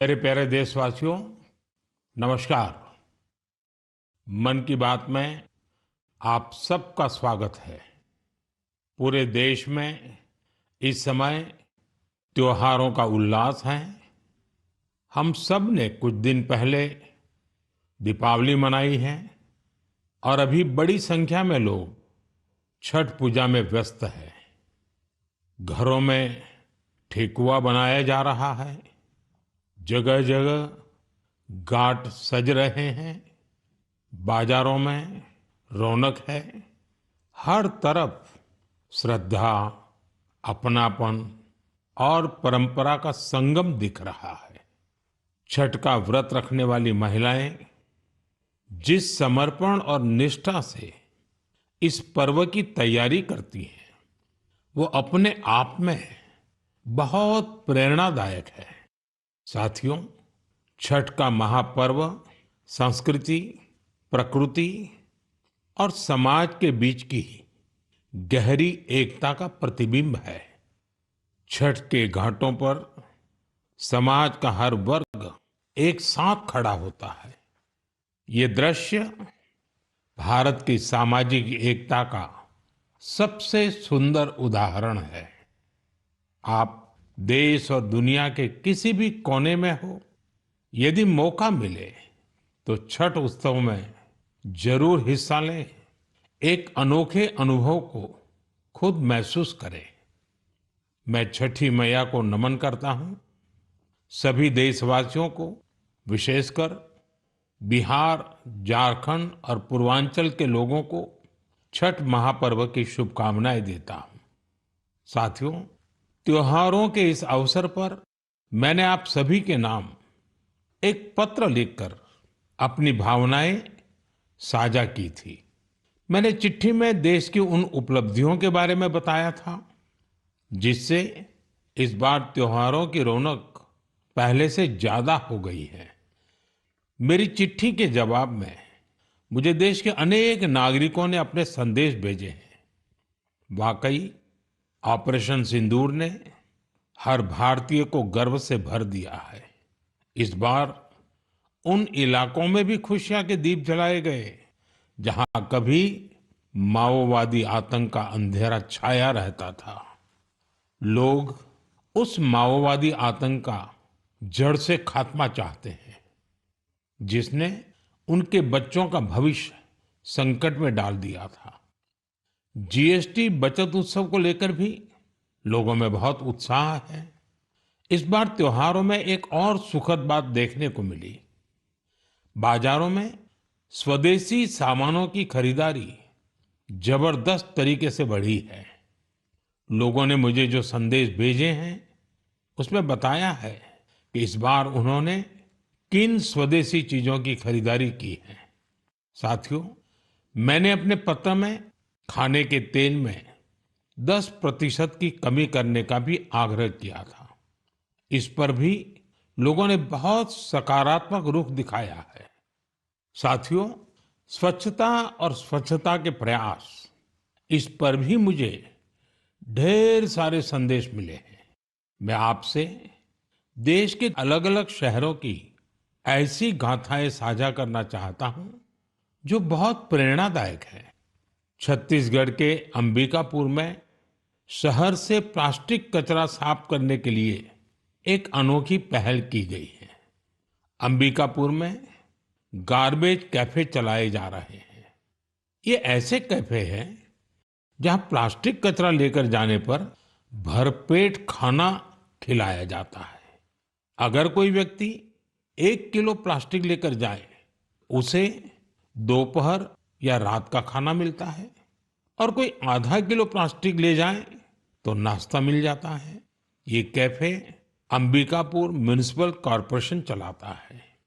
मेरे प्यारे देशवासियों, नमस्कार। मन की बात में आप सबका स्वागत है। पूरे देश में इस समय त्योहारों का उल्लास है। हम सब ने कुछ दिन पहले दीपावली मनाई है और अभी बड़ी संख्या में लोग छठ पूजा में व्यस्त हैं। घरों में ठेकुआ बनाया जा रहा है। जगह जगह घाट सज रहे हैं। बाजारों में रौनक है। हर तरफ श्रद्धा, अपनापन और परंपरा का संगम दिख रहा है। छठ का व्रत रखने वाली महिलाएं जिस समर्पण और निष्ठा से इस पर्व की तैयारी करती हैं, वो अपने आप में बहुत प्रेरणादायक है। साथियों, छठ का महापर्व संस्कृति, प्रकृति और समाज के बीच की गहरी एकता का प्रतिबिंब है। छठ के घाटों पर समाज का हर वर्ग एक साथ खड़ा होता है। ये दृश्य भारत की सामाजिक एकता का सबसे सुंदर उदाहरण है। आप देश और दुनिया के किसी भी कोने में हो, यदि मौका मिले तो छठ उत्सव में जरूर हिस्सा लें। एक अनोखे अनुभव को खुद महसूस करें। मैं छठी मैया को नमन करता हूं। सभी देशवासियों को, विशेषकर बिहार, झारखंड और पूर्वांचल के लोगों को छठ महापर्व की शुभकामनाएं देता हूं। साथियों, त्योहारों के इस अवसर पर मैंने आप सभी के नाम एक पत्र लिखकर अपनी भावनाएं साझा की थी। मैंने चिट्ठी में देश की उन उपलब्धियों के बारे में बताया था जिससे इस बार त्योहारों की रौनक पहले से ज्यादा हो गई है। मेरी चिट्ठी के जवाब में मुझे देश के अनेक नागरिकों ने अपने संदेश भेजे हैं। वाकई ऑपरेशन सिंदूर ने हर भारतीय को गर्व से भर दिया है। इस बार उन इलाकों में भी खुशियां के दीप जलाए गए जहां कभी माओवादी आतंक का अंधेरा छाया रहता था। लोग उस माओवादी आतंक का जड़ से खात्मा चाहते हैं जिसने उनके बच्चों का भविष्य संकट में डाल दिया था। जीएसटी बचत उत्सव को लेकर भी लोगों में बहुत उत्साह है। इस बार त्योहारों में एक और सुखद बात देखने को मिली। बाजारों में स्वदेशी सामानों की खरीदारी जबरदस्त तरीके से बढ़ी है। लोगों ने मुझे जो संदेश भेजे हैं उसमें बताया है कि इस बार उन्होंने किन स्वदेशी चीजों की खरीदारी की है। साथियों, मैंने अपने पत्र में खाने के तेल में 10% की कमी करने का भी आग्रह किया था। इस पर भी लोगों ने बहुत सकारात्मक रुख दिखाया है। साथियों, स्वच्छता और स्वच्छता के प्रयास, इस पर भी मुझे ढेर सारे संदेश मिले हैं। मैं आपसे देश के अलग-अलग शहरों की ऐसी गाथाएं साझा करना चाहता हूं जो बहुत प्रेरणादायक है। छत्तीसगढ़ के अंबिकापुर में शहर से प्लास्टिक कचरा साफ करने के लिए एक अनोखी पहल की गई है। अंबिकापुर में गार्बेज कैफे चलाए जा रहे हैं। ये ऐसे कैफे हैं जहां प्लास्टिक कचरा लेकर जाने पर भरपेट खाना खिलाया जाता है। अगर कोई व्यक्ति 1 किलो प्लास्टिक लेकर जाए, उसे दोपहर या रात का खाना मिलता है और कोई आधा किलो प्लास्टिक ले जाए तो नाश्ता मिल जाता है। ये कैफे अंबिकापुर म्युनिसिपल कॉरपोरेशन चलाता है।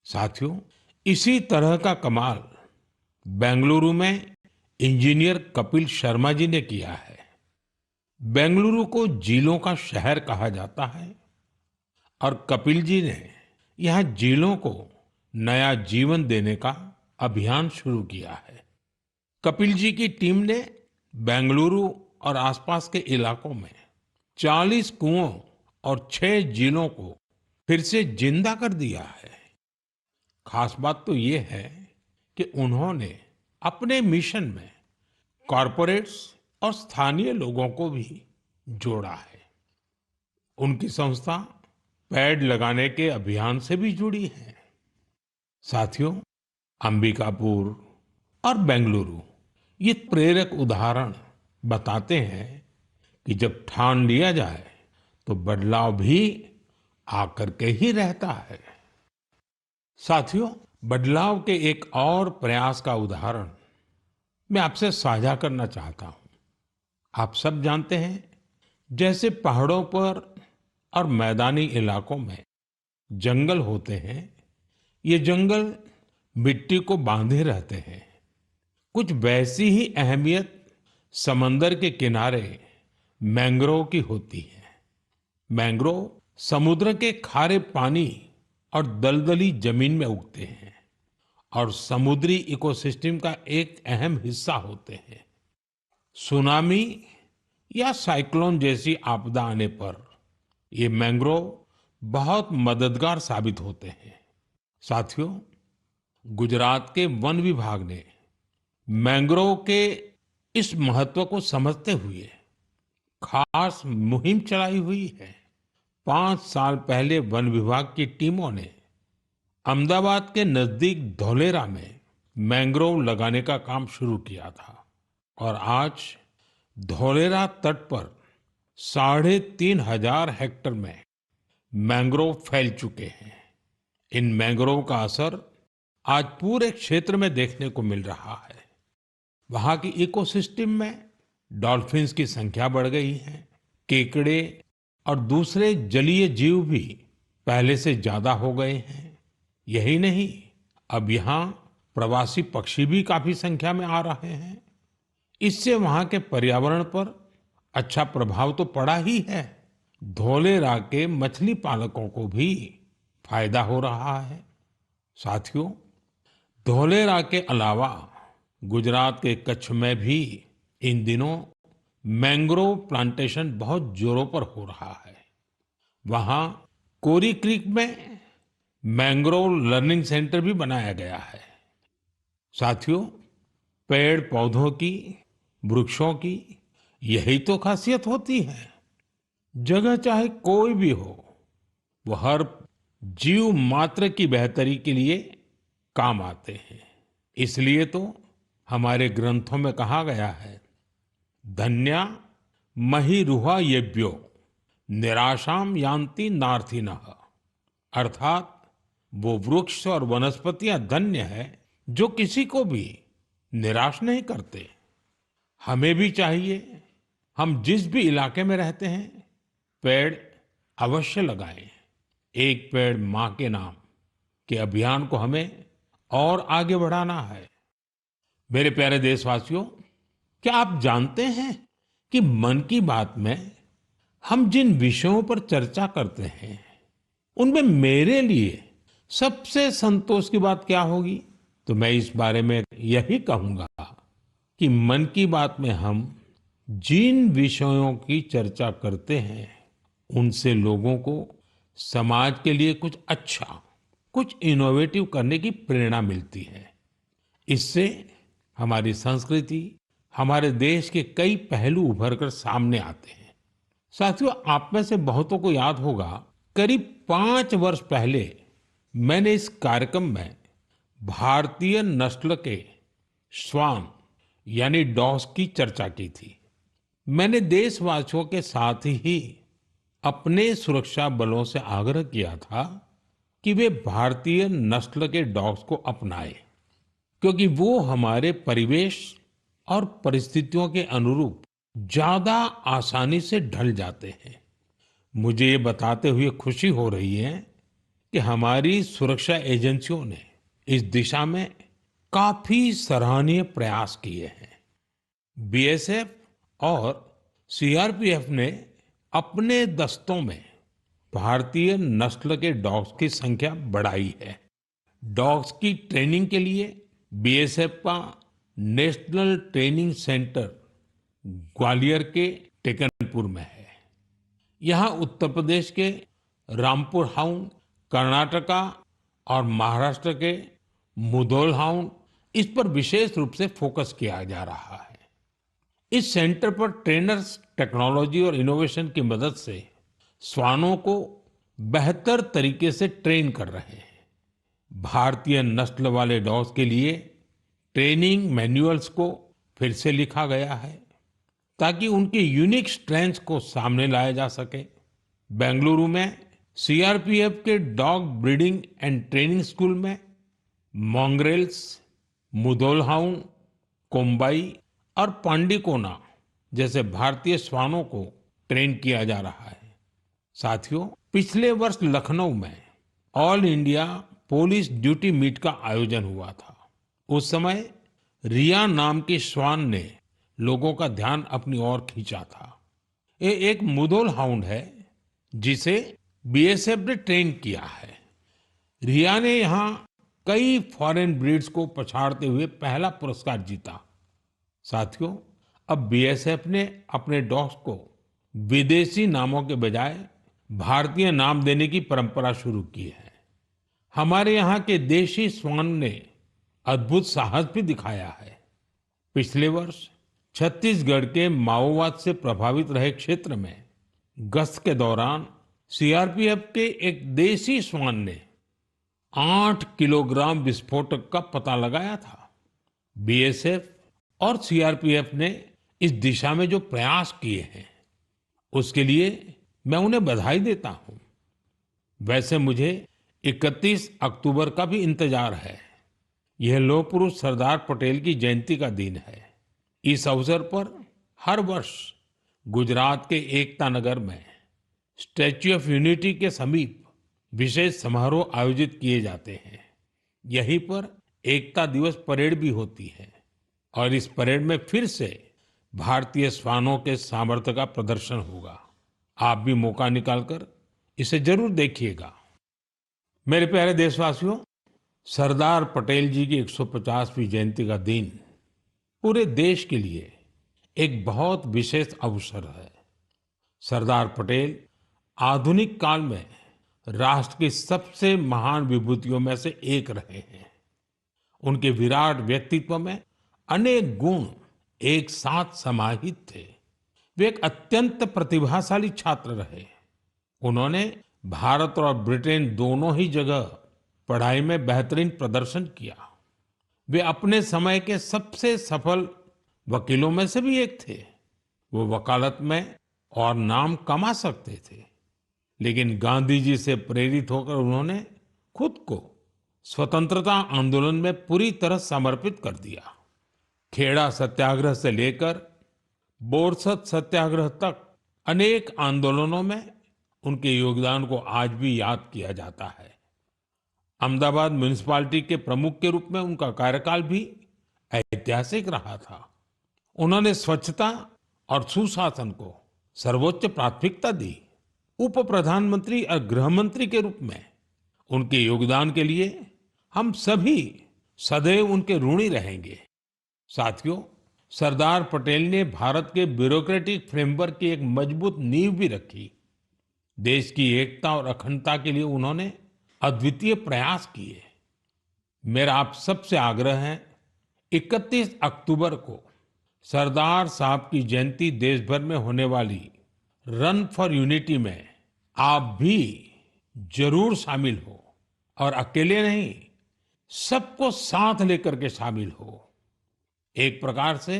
साथियों, इसी तरह का कमाल बेंगलुरु में इंजीनियर कपिल शर्मा जी ने किया है। बेंगलुरु को झीलों का शहर कहा जाता है और कपिल जी ने यहाँ झीलों को नया जीवन देने का अभियान शुरू किया है। कपिल जी की टीम ने बेंगलुरु और आसपास के इलाकों में 40 कुओं और 6 झीलों को फिर से जिंदा कर दिया है। खास बात तो ये है कि उन्होंने अपने मिशन में कॉरपोरेट्स और स्थानीय लोगों को भी जोड़ा है। उनकी संस्था पेड़ लगाने के अभियान से भी जुड़ी है। साथियों, अंबिकापुर और बेंगलुरु ये प्रेरक उदाहरण बताते हैं कि जब ठान लिया जाए तो बदलाव भी आकर के ही रहता है। साथियों, बदलाव के एक और प्रयास का उदाहरण मैं आपसे साझा करना चाहता हूं। आप सब जानते हैं, जैसे पहाड़ों पर और मैदानी इलाकों में जंगल होते हैं, ये जंगल मिट्टी को बांधे रहते हैं। कुछ वैसी ही अहमियत समंदर के किनारे मैंग्रोव की होती है। मैंग्रोव समुद्र के खारे पानी और दलदली जमीन में उगते हैं और समुद्री इकोसिस्टम का एक अहम हिस्सा होते हैं। सुनामी या साइक्लोन जैसी आपदा आने पर ये मैंग्रोव बहुत मददगार साबित होते हैं। साथियों, गुजरात के वन विभाग ने मैंग्रोव के इस महत्व को समझते हुए खास मुहिम चलाई हुई है। 5 साल पहले वन विभाग की टीमों ने अहमदाबाद के नजदीक धौलेरा में मैंग्रोव लगाने का काम शुरू किया था और आज धौलेरा तट पर 3,500 हेक्टेयर में मैंग्रोव फैल चुके हैं। इन मैंग्रोव का असर आज पूरे क्षेत्र में देखने को मिल रहा है। वहां की इकोसिस्टम में डॉल्फिन्स की संख्या बढ़ गई है। केकड़े और दूसरे जलीय जीव भी पहले से ज्यादा हो गए हैं। यही नहीं, अब यहाँ प्रवासी पक्षी भी काफी संख्या में आ रहे हैं। इससे वहां के पर्यावरण पर अच्छा प्रभाव तो पड़ा ही है, धौलेरा के मछली पालकों को भी फायदा हो रहा है। साथियों, धौलेरा के अलावा गुजरात के कच्छ में भी इन दिनों मैंग्रोव प्लांटेशन बहुत जोरों पर हो रहा है। वहां कोरी क्रीक में मैंग्रोव लर्निंग सेंटर भी बनाया गया है। साथियों, पेड़ पौधों की, वृक्षों की यही तो खासियत होती है। जगह चाहे कोई भी हो, वो हर जीव मात्र की बेहतरी के लिए काम आते हैं। इसलिए तो हमारे ग्रंथों में कहा गया है, धन्या महिरुहा येभ्यो निराशाम यान्ति नार्थिनः। अर्थात वो वृक्ष और वनस्पतियां धन्य है जो किसी को भी निराश नहीं करते। हमें भी चाहिए, हम जिस भी इलाके में रहते हैं, पेड़ अवश्य लगाएं। एक पेड़ मां के नाम के अभियान को हमें और आगे बढ़ाना है। मेरे प्यारे देशवासियों, क्या आप जानते हैं कि मन की बात में हम जिन विषयों पर चर्चा करते हैं, उनमें मेरे लिए सबसे संतोष की बात क्या होगी? तो मैं इस बारे में यही कहूंगा कि मन की बात में हम जिन विषयों की चर्चा करते हैं, उनसे लोगों को समाज के लिए कुछ अच्छा, कुछ इनोवेटिव करने की प्रेरणा मिलती है। इससे हमारी संस्कृति, हमारे देश के कई पहलू उभर कर सामने आते हैं। साथियों, आप में से बहुतों को याद होगा, करीब 5 वर्ष पहले मैंने इस कार्यक्रम में भारतीय नस्ल के श्वान यानी डॉग्स की चर्चा की थी। मैंने देशवासियों के साथ ही अपने सुरक्षा बलों से आग्रह किया था कि वे भारतीय नस्ल के डॉग्स को अपनाएं, क्योंकि वो हमारे परिवेश और परिस्थितियों के अनुरूप ज्यादा आसानी से ढल जाते हैं। मुझे ये बताते हुए खुशी हो रही है कि हमारी सुरक्षा एजेंसियों ने इस दिशा में काफी सराहनीय प्रयास किए हैं। बीएसएफ और सीआरपीएफ ने अपने दस्तों में भारतीय नस्ल के डॉग्स की संख्या बढ़ाई है। डॉग्स की ट्रेनिंग के लिए बीएसएफ का नेशनल ट्रेनिंग सेंटर ग्वालियर के टेकनपुर में है। यहाँ उत्तर प्रदेश के रामपुर हाउंड कर्नाटका और महाराष्ट्र के मुधोल हाउंड, इस पर विशेष रूप से फोकस किया जा रहा है। इस सेंटर पर ट्रेनर्स टेक्नोलॉजी और इनोवेशन की मदद से श्वानों को बेहतर तरीके से ट्रेन कर रहे हैं। भारतीय नस्ल वाले डॉग्स के लिए ट्रेनिंग मैनुअल्स को फिर से लिखा गया है ताकि उनके यूनिक स्ट्रेंथ्स को सामने लाया जा सके। बेंगलुरु में सीआरपीएफ के dog breeding and training school में मॉन्ग्रेल्स, मुधोल हाउंड, कोम्बाई और पांडिकोना जैसे भारतीय श्वानों को ट्रेन किया जा रहा है। साथियों, पिछले वर्ष लखनऊ में all India police duty meet का आयोजन हुआ था। उस समय रिया नाम की श्वान ने लोगों का ध्यान अपनी ओर खींचा था। ये एक मुधोल हाउंड है जिसे बीएसएफ ने ट्रेन किया है। रिया ने यहाँ कई फॉरेन ब्रीड्स को पछाड़ते हुए पहला पुरस्कार जीता। साथियों, अब बीएसएफ ने अपने डॉग्स को विदेशी नामों के बजाय भारतीय नाम देने की परंपरा शुरू की है। हमारे यहाँ के देशी श्वान ने अद्भुत साहस भी दिखाया है। पिछले वर्ष छत्तीसगढ़ के माओवाद से प्रभावित रहे क्षेत्र में गश्त के दौरान सीआरपीएफ के एक देशी श्वान ने 8 किलोग्राम विस्फोटक का पता लगाया था। बीएसएफ और सीआरपीएफ ने इस दिशा में जो प्रयास किए हैं उसके लिए मैं उन्हें बधाई देता हूं। वैसे मुझे 31 अक्टूबर का भी इंतजार है। यह लौह पुरुष सरदार पटेल की जयंती का दिन है। इस अवसर पर हर वर्ष गुजरात के एकता नगर में स्टैच्यू ऑफ यूनिटी के समीप विशेष समारोह आयोजित किए जाते हैं। यहीं पर एकता दिवस परेड भी होती है और इस परेड में फिर से भारतीय श्वानों के सामर्थ्य का प्रदर्शन होगा। आप भी मौका निकालकर इसे जरूर देखिएगा। मेरे प्यारे देशवासियों, सरदार पटेल जी की 150वीं जयंती का दिन पूरे देश के लिए एक बहुत विशेष अवसर है। सरदार पटेल आधुनिक काल में राष्ट्र की सबसे महान विभूतियों में से एक रहे हैं। उनके विराट व्यक्तित्व में अनेक गुण एक साथ समाहित थे। वे एक अत्यंत प्रतिभाशाली छात्र रहे। उन्होंने भारत और ब्रिटेन दोनों ही जगह पढ़ाई में बेहतरीन प्रदर्शन किया। वे अपने समय के सबसे सफल वकीलों में से भी एक थे। वो वकालत में और नाम कमा सकते थे, लेकिन गांधी जी से प्रेरित होकर उन्होंने खुद को स्वतंत्रता आंदोलन में पूरी तरह समर्पित कर दिया। खेड़ा सत्याग्रह से लेकर बोरसद सत्याग्रह तक अनेक आंदोलनों में उनके योगदान को आज भी याद किया जाता है। अहमदाबाद म्युनिसिपैलिटी के प्रमुख के रूप में उनका कार्यकाल भी ऐतिहासिक रहा था। उन्होंने स्वच्छता और सुशासन को सर्वोच्च प्राथमिकता दी। उप प्रधानमंत्री और गृह मंत्री के रूप में उनके योगदान के लिए हम सभी सदैव उनके ऋणी रहेंगे। साथियों, सरदार पटेल ने भारत के ब्यूरोक्रेटिक फ्रेमवर्क की एक मजबूत नींव भी रखी। देश की एकता और अखंडता के लिए उन्होंने अद्वितीय प्रयास किए। मेरा आप सबसे आग्रह है, 31 अक्टूबर को सरदार साहब की जयंती देश भर में होने वाली रन फॉर यूनिटी में आप भी जरूर शामिल हो और अकेले नहीं, सबको साथ लेकर के शामिल हो। एक प्रकार से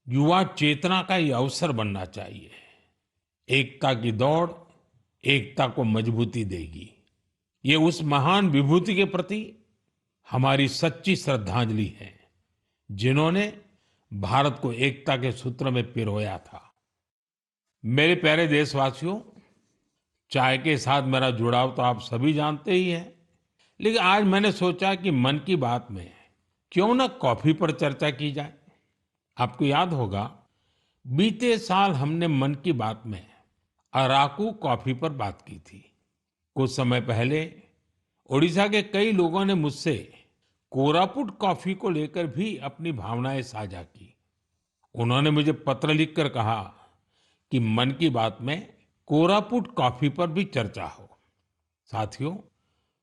युवा चेतना का ये अवसर बनना चाहिए। एकता की दौड़ एकता को मजबूती देगी। ये उस महान विभूति के प्रति हमारी सच्ची श्रद्धांजलि है जिन्होंने भारत को एकता के सूत्र में पिरोया था। मेरे प्यारे देशवासियों, चाय के साथ मेरा जुड़ाव तो आप सभी जानते ही हैं, लेकिन आज मैंने सोचा कि मन की बात में क्यों ना कॉफी पर चर्चा की जाए। आपको याद होगा, बीते साल हमने मन की बात में अराकू कॉफी पर बात की थी। कुछ समय पहले ओडिशा के कई लोगों ने मुझसे कोरापुट कॉफी को लेकर भी अपनी भावनाएं साझा की। उन्होंने मुझे पत्र लिखकर कहा कि मन की बात में कोरापुट कॉफी पर भी चर्चा हो। साथियों,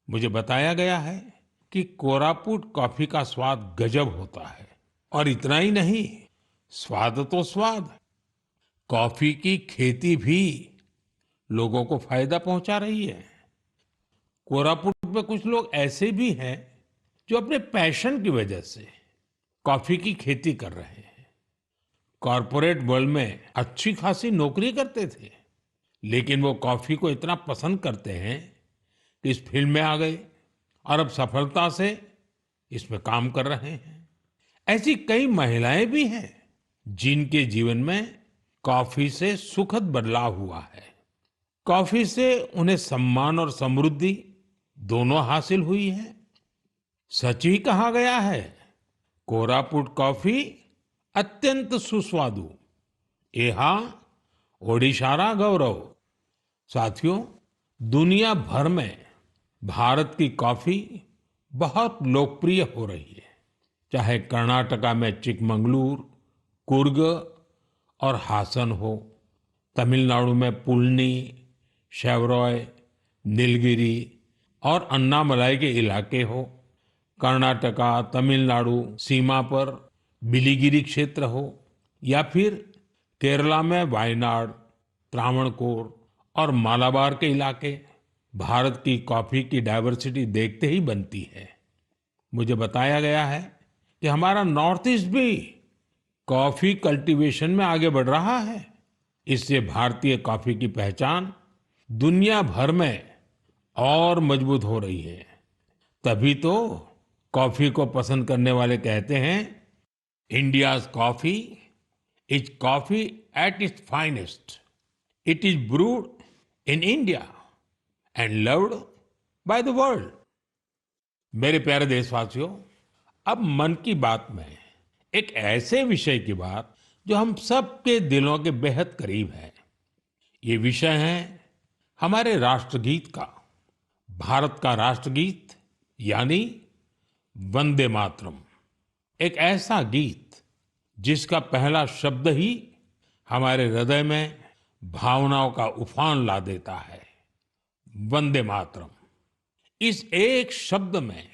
मुझे बताया गया है कि कोरापुट कॉफी का स्वाद गजब होता है। और इतना ही नहीं, स्वाद तो स्वाद, कॉफी की खेती भी लोगों को फायदा पहुंचा रही है। कोरापुट में कुछ लोग ऐसे भी हैं जो अपने पैशन की वजह से कॉफी की खेती कर रहे हैं। कॉरपोरेट वर्ल्ड में अच्छी खासी नौकरी करते थे, लेकिन वो कॉफी को इतना पसंद करते हैं कि इस फील्ड में आ गए और अब सफलता से इसमें काम कर रहे हैं। ऐसी कई महिलाएं भी हैं जिनके जीवन में कॉफी से सुखद बदलाव हुआ है। कॉफी से उन्हें सम्मान और समृद्धि दोनों हासिल हुई है। सच ही कहा गया है, कोरापुट कॉफी अत्यंत सुस्वादु, एहा ओडिशारा गौरव। साथियों, दुनिया भर में भारत की कॉफी बहुत लोकप्रिय हो रही है। चाहे कर्नाटका में चिकमंगलूर, कुर्ग और हासन हो, तमिलनाडु में पुलनी, शेवरॉय, नीलगिरी और अन्नामलाई के इलाके हो, कर्नाटका तमिलनाडु सीमा पर बिलिगिरी क्षेत्र हो, या फिर केरला में वायनाड, त्रावणकोर और मालाबार के इलाके, भारत की कॉफी की डाइवर्सिटी देखते ही बनती है। मुझे बताया गया है कि हमारा नॉर्थ ईस्ट भी कॉफी कल्टीवेशन में आगे बढ़ रहा है। इससे भारतीय कॉफी की पहचान दुनिया भर में और मजबूत हो रही है। तभी तो कॉफी को पसंद करने वाले कहते हैं, India's coffee is coffee at its finest. It is brood in India and loved by the world. मेरे प्यारे देशवासियों, अब मन की बात में एक ऐसे विषय की बात जो हम सबके दिलों के बेहद करीब है। ये विषय है हमारे राष्ट्रगीत का। भारत का राष्ट्रगीत यानी वंदे मातरम। एक ऐसा गीत जिसका पहला शब्द ही हमारे हृदय में भावनाओं का उफान ला देता है। वंदे मातरम, इस एक शब्द में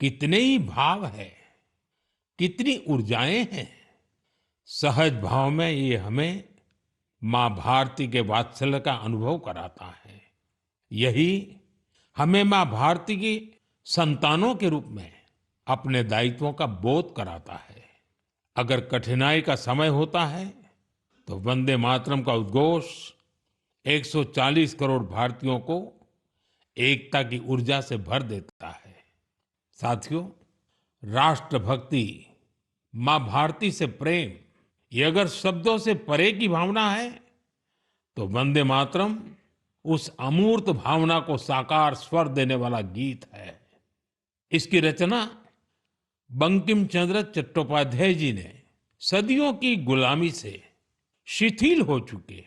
कितने ही भाव है, कितनी ऊर्जाएं हैं। सहज भाव में ये हमें माँ भारती के वात्सल्य का अनुभव कराता है। यही हमें माँ भारती की संतानों के रूप में अपने दायित्वों का बोध कराता है। अगर कठिनाई का समय होता है तो वंदे मातरम का उद्घोष 140 करोड़ भारतीयों को एकता की ऊर्जा से भर देता है। साथियों, राष्ट्रभक्ति, माँ भारती से प्रेम, ये अगर शब्दों से परे की भावना है तो वंदे मातरम उस अमूर्त भावना को साकार स्वर देने वाला गीत है। इसकी रचना बंकिम चंद्र चट्टोपाध्याय जी ने सदियों की गुलामी से शिथिल हो चुके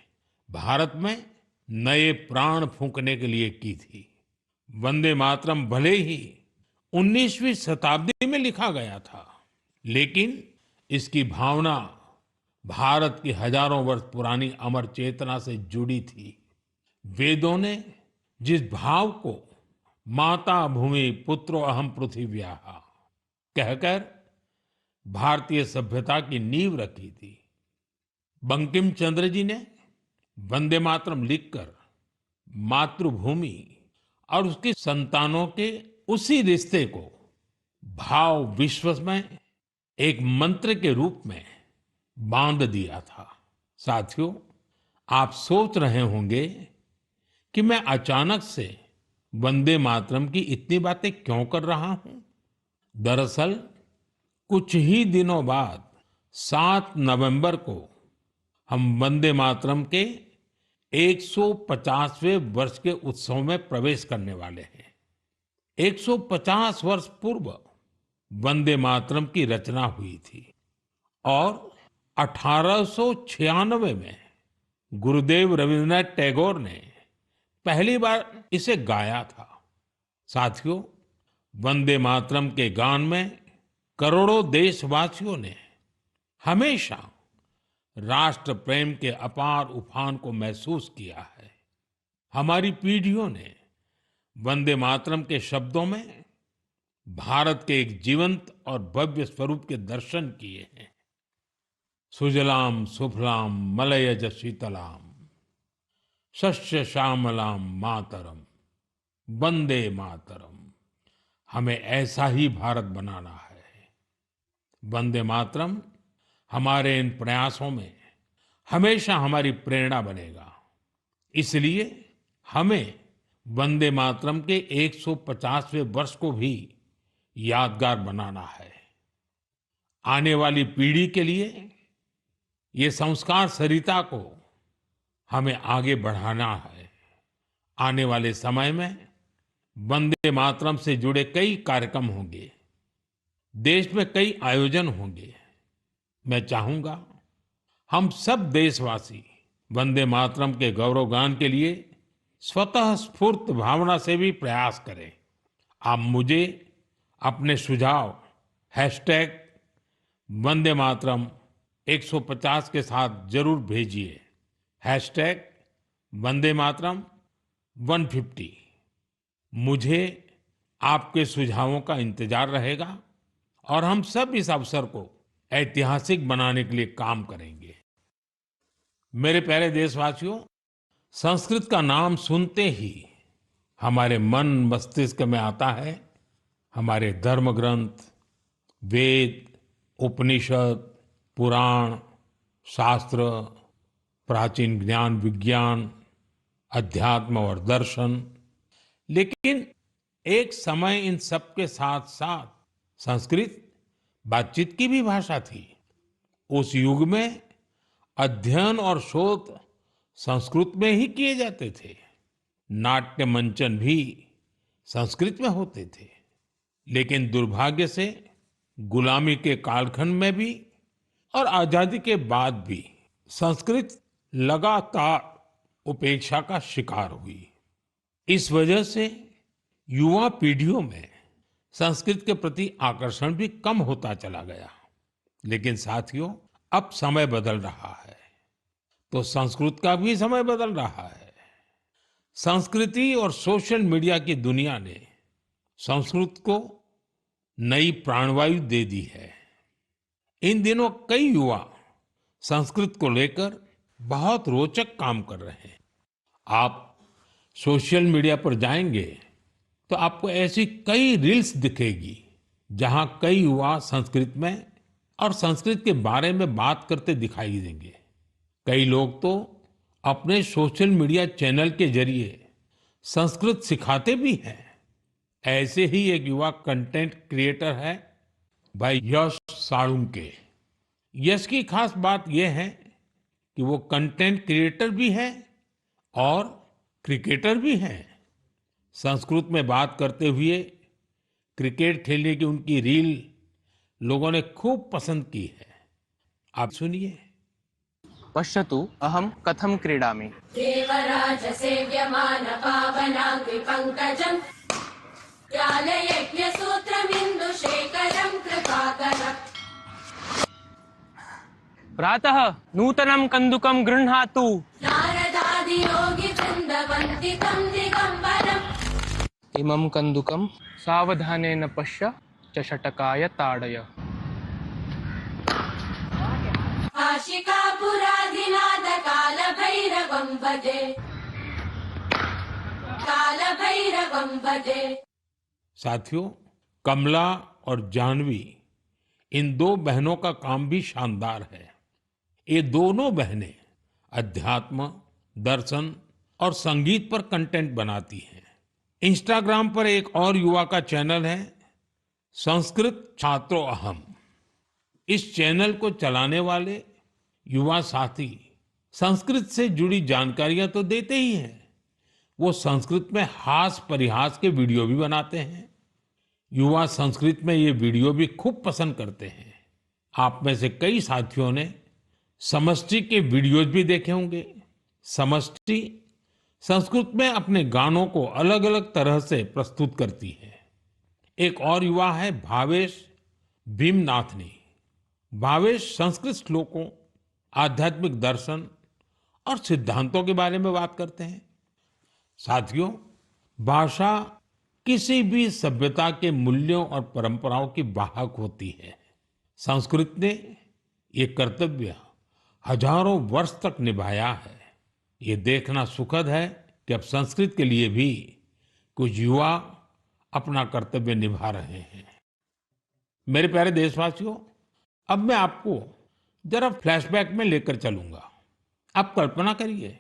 भारत में नए प्राण फूंकने के लिए की थी। वंदे मातरम भले ही 19वीं शताब्दी में लिखा गया था, लेकिन इसकी भावना भारत की हजारों वर्ष पुरानी अमर चेतना से जुड़ी थी। वेदों ने जिस भाव को माता भूमि पुत्रो अहम पृथिव्याः कहकर भारतीय सभ्यता की नींव रखी थी, बंकिम चंद्र जी ने वंदे मातरम लिखकर मातृभूमि और उसकी संतानों के उसी रिश्ते को भाव विश्व में एक मंत्र के रूप में बांध दिया था। साथियों, आप सोच रहे होंगे कि मैं अचानक से वंदे मातरम की इतनी बातें क्यों कर रहा हूं। दरअसल कुछ ही दिनों बाद 7 नवंबर को हम वंदे मातरम के 150वें वर्ष के उत्सव में प्रवेश करने वाले हैं। 150 वर्ष पूर्व वंदे मातरम की रचना हुई थी और 1896 में गुरुदेव रविंद्रनाथ टैगोर ने पहली बार इसे गाया था। साथियों, वंदे मातरम के गान में करोड़ों देशवासियों ने हमेशा राष्ट्र प्रेम के अपार उफान को महसूस किया है। हमारी पीढ़ियों ने वंदे मातरम के शब्दों में भारत के एक जीवंत और भव्य स्वरूप के दर्शन किए हैं। सुजलाम सुफलाम मलयज शीतलाम शस्य श्यामलाम मातरम वंदे मातरम। हमें ऐसा ही भारत बनाना है। वंदे मातरम हमारे इन प्रयासों में हमेशा हमारी प्रेरणा बनेगा। इसलिए हमें वंदे मातरम के 150वें वर्ष को भी यादगार बनाना है। आने वाली पीढ़ी के लिए ये संस्कार सरिता को हमें आगे बढ़ाना है। आने वाले समय में वंदे मातरम से जुड़े कई कार्यक्रम होंगे, देश में कई आयोजन होंगे। मैं चाहूंगा हम सब देशवासी वंदे मातरम के गौरवगान के लिए स्वतः स्फूर्त भावना से भी प्रयास करें। आप मुझे अपने सुझाव हैशटैग वंदे मातरम 150 के साथ जरूर भेजिए। हैशटैग वंदे मातरम 150। मुझे आपके सुझावों का इंतजार रहेगा और हम सब इस अवसर को ऐतिहासिक बनाने के लिए काम करेंगे। मेरे प्यारे देशवासियों, संस्कृत का नाम सुनते ही हमारे मन मस्तिष्क में आता है हमारे धर्म ग्रंथ, वेद, उपनिषद, पुराण, शास्त्र, प्राचीन ज्ञान विज्ञान, अध्यात्म और दर्शन। लेकिन एक समय इन सब के साथ साथ संस्कृत बातचीत की भी भाषा थी। उस युग में अध्ययन और शोध संस्कृत में ही किए जाते थे। नाट्य मंचन भी संस्कृत में होते थे। लेकिन दुर्भाग्य से गुलामी के कालखंड में भी और आजादी के बाद भी संस्कृत लगातार उपेक्षा का शिकार हुई। इस वजह से युवा पीढ़ियों में संस्कृत के प्रति आकर्षण भी कम होता चला गया। लेकिन साथियों, अब समय बदल रहा है तो संस्कृत का भी समय बदल रहा है। संस्कृति और सोशल मीडिया की दुनिया ने संस्कृत को नई प्राणवायु दे दी है। इन दिनों कई युवा संस्कृत को लेकर बहुत रोचक काम कर रहे हैं। आप सोशल मीडिया पर जाएंगे तो आपको ऐसी कई रील्स दिखेगी जहां कई युवा संस्कृत में और संस्कृत के बारे में बात करते दिखाई देंगे। कई लोग तो अपने सोशल मीडिया चैनल के जरिए संस्कृत सिखाते भी हैं। ऐसे ही एक युवा कंटेंट क्रिएटर है भाई यश साळुंके। यश की खास बात यह है कि वो कंटेंट क्रिएटर भी है और क्रिकेटर भी हैं। संस्कृत में बात करते हुए क्रिकेट खेलने की उनकी रील लोगों ने खूब पसंद की है। आप सुनिए। पश्यतु अहं कथं क्रीडामि। देवराज सेव्यमान पावनाङ्घ्रि पङ्कजम् ज्ञानयज्ञसूत्रमिन्दुशेखरं कृपाकरम्। प्रातः नूतनं कन्दुकं गृह्णातु। नारदादियोगिवृन्दवन्दितं दिगम्बरम्। इमं कन्दुकं सावधानेन पश्य चषटकाय ताडय। काशिकापुराधिनाथ कालभैरवं भजे, कालभैरवं भजे। साथियों, कमला और जाह्नवी इन दो बहनों का काम भी शानदार है। ये दोनों बहनें अध्यात्म, दर्शन और संगीत पर कंटेंट बनाती हैं। इंस्टाग्राम पर एक और युवा का चैनल है संस्कृत छात्रो अहम। इस चैनल को चलाने वाले युवा साथी संस्कृत से जुड़ी जानकारियां तो देते ही हैं, वो संस्कृत में हास परिहास के वीडियो भी बनाते हैं। युवा संस्कृत में ये वीडियो भी खूब पसंद करते हैं। आप में से कई साथियों ने समष्टि के वीडियोज भी देखे होंगे। समष्टि संस्कृत में अपने गानों को अलग अलग तरह से प्रस्तुत करती है। एक और युवा है भावेश भीमनाथनी। भावेश संस्कृत श्लोकों, आध्यात्मिक दर्शन और सिद्धांतों के बारे में बात करते हैं। साथियों, भाषा किसी भी सभ्यता के मूल्यों और परंपराओं की वाहक होती है। संस्कृत ने ये कर्तव्य हजारों वर्ष तक निभाया है। ये देखना सुखद है कि अब संस्कृत के लिए भी कुछ युवा अपना कर्तव्य निभा रहे हैं। मेरे प्यारे देशवासियों, अब मैं आपको जरा फ्लैशबैक में लेकर चलूंगा। आप कल्पना करिए,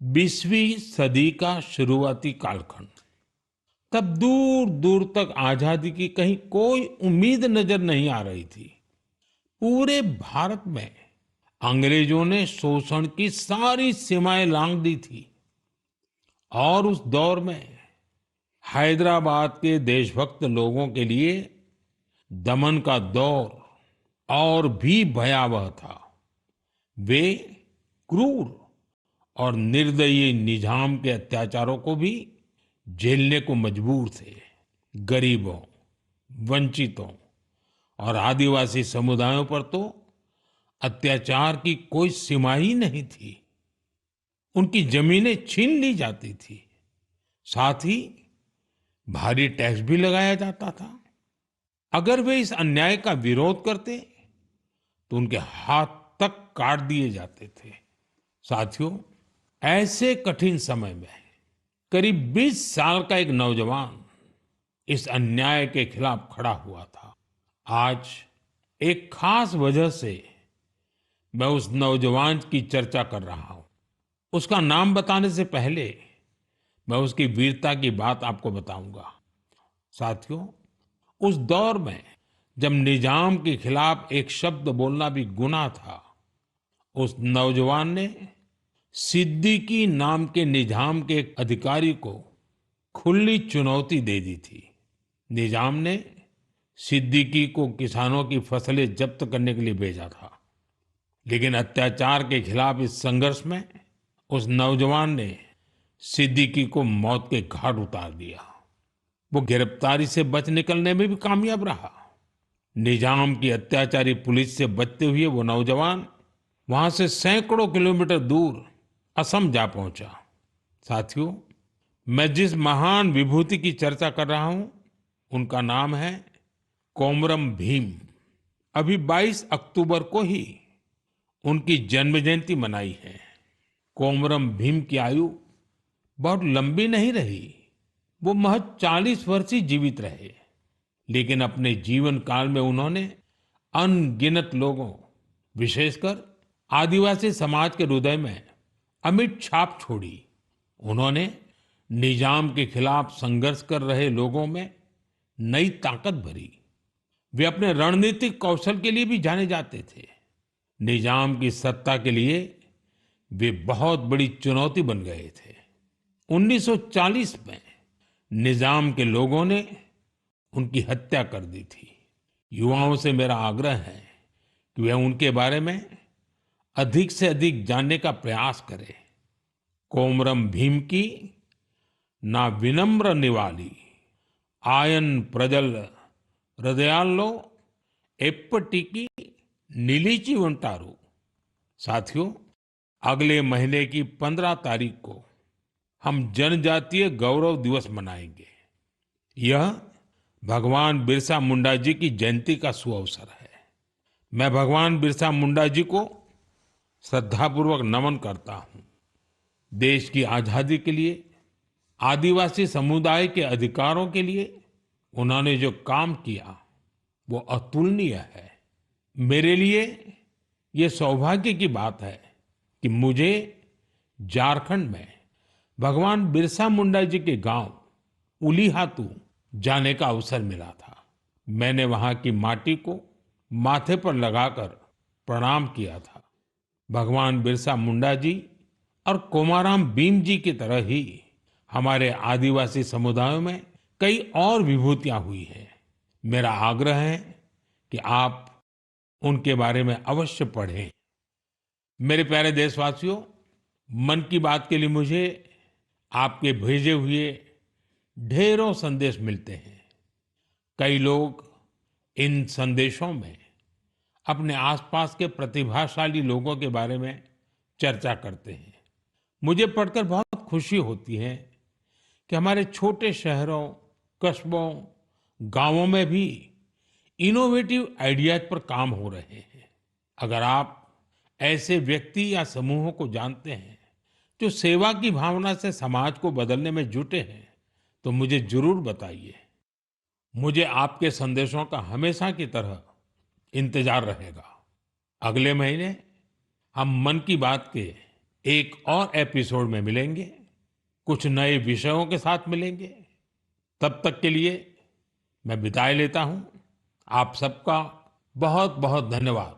20वीं सदी का शुरुआती कालखंड। तब दूर दूर तक आजादी की कहीं कोई उम्मीद नजर नहीं आ रही थी। पूरे भारत में अंग्रेजों ने शोषण की सारी सीमाएं लांघ दी थी और उस दौर में हैदराबाद के देशभक्त लोगों के लिए दमन का दौर और भी भयावह था। वे क्रूर और निर्दयी निजाम के अत्याचारों को भी झेलने को मजबूर थे। गरीबों, वंचितों और आदिवासी समुदायों पर तो अत्याचार की कोई सीमा ही नहीं थी। उनकी जमीनें छीन ली जाती थी, साथ ही भारी टैक्स भी लगाया जाता था। अगर वे इस अन्याय का विरोध करते तो उनके हाथ तक काट दिए जाते थे। साथियों, ऐसे कठिन समय में करीब 20 साल का एक नौजवान इस अन्याय के खिलाफ खड़ा हुआ था। आज एक खास वजह से मैं उस नौजवान की चर्चा कर रहा हूं। उसका नाम बताने से पहले मैं उसकी वीरता की बात आपको बताऊंगा। साथियों, उस दौर में जब निजाम के खिलाफ एक शब्द बोलना भी गुनाह था, उस नौजवान ने सिद्दीकी नाम के निजाम के एक अधिकारी को खुली चुनौती दे दी थी। निजाम ने सिद्दीकी को किसानों की फसलें जब्त करने के लिए भेजा था, लेकिन अत्याचार के खिलाफ इस संघर्ष में उस नौजवान ने सिद्दीकी को मौत के घाट उतार दिया। वो गिरफ्तारी से बच निकलने में भी कामयाब रहा। निजाम की अत्याचारी पुलिस से बचते हुए वो नौजवान वहां से सैकड़ों किलोमीटर दूर असम जा पहुंचा। साथियों, मैं जिस महान विभूति की चर्चा कर रहा हूं, उनका नाम है कोमरम भीम। अभी 22 अक्टूबर को ही उनकी जन्म जयंती मनाई है। कोमरम भीम की आयु बहुत लंबी नहीं रही। वो महज 40 वर्ष ही जीवित रहे, लेकिन अपने जीवन काल में उन्होंने अनगिनत लोगों, विशेषकर आदिवासी समाज के हृदय में अमिट छाप छोड़ी। उन्होंने निजाम के खिलाफ संघर्ष कर रहे लोगों में नई ताकत भरी। वे अपने रणनीतिक कौशल के लिए भी जाने जाते थे। निजाम की सत्ता के लिए वे बहुत बड़ी चुनौती बन गए थे। 1940 में निजाम के लोगों ने उनकी हत्या कर दी थी। युवाओं से मेरा आग्रह है कि वे उनके बारे में अधिक से अधिक जानने का प्रयास करें। कोमरम भीम की ना विनम्र निवाली आयन प्रजल हृदयालो एप्पटिकी नीलीची वंटारू। साथियों, अगले महीने की 15 तारीख को हम जनजातीय गौरव दिवस मनाएंगे। यह भगवान बिरसा मुंडा जी की जयंती का सुअवसर है। मैं भगवान बिरसा मुंडा जी को श्रद्धापूर्वक नमन करता हूं। देश की आजादी के लिए, आदिवासी समुदाय के अधिकारों के लिए उन्होंने जो काम किया वो अतुलनीय है। मेरे लिए ये सौभाग्य की बात है कि मुझे झारखंड में भगवान बिरसा मुंडा जी के गांव उलीहातू जाने का अवसर मिला था। मैंने वहां की माटी को माथे पर लगाकर प्रणाम किया था। भगवान बिरसा मुंडा जी और कोमाराम भीम जी की तरह ही हमारे आदिवासी समुदायों में कई और विभूतियां हुई हैं। मेरा आग्रह है कि आप उनके बारे में अवश्य पढ़ें। मेरे प्यारे देशवासियों, मन की बात के लिए मुझे आपके भेजे हुए ढेरों संदेश मिलते हैं। कई लोग इन संदेशों में अपने आसपास के प्रतिभाशाली लोगों के बारे में चर्चा करते हैं। मुझे पढ़कर बहुत खुशी होती है कि हमारे छोटे शहरों, कस्बों, गांवों में भी इनोवेटिव आइडियाज पर काम हो रहे हैं। अगर आप ऐसे व्यक्ति या समूहों को जानते हैं जो सेवा की भावना से समाज को बदलने में जुटे हैं, तो मुझे जरूर बताइए। मुझे आपके संदेशों का हमेशा की तरह इंतजार रहेगा। अगले महीने हम मन की बात के एक और एपिसोड में मिलेंगे, कुछ नए विषयों के साथ मिलेंगे। तब तक के लिए मैं विदाई लेता हूं। आप सबका बहुत बहुत धन्यवाद।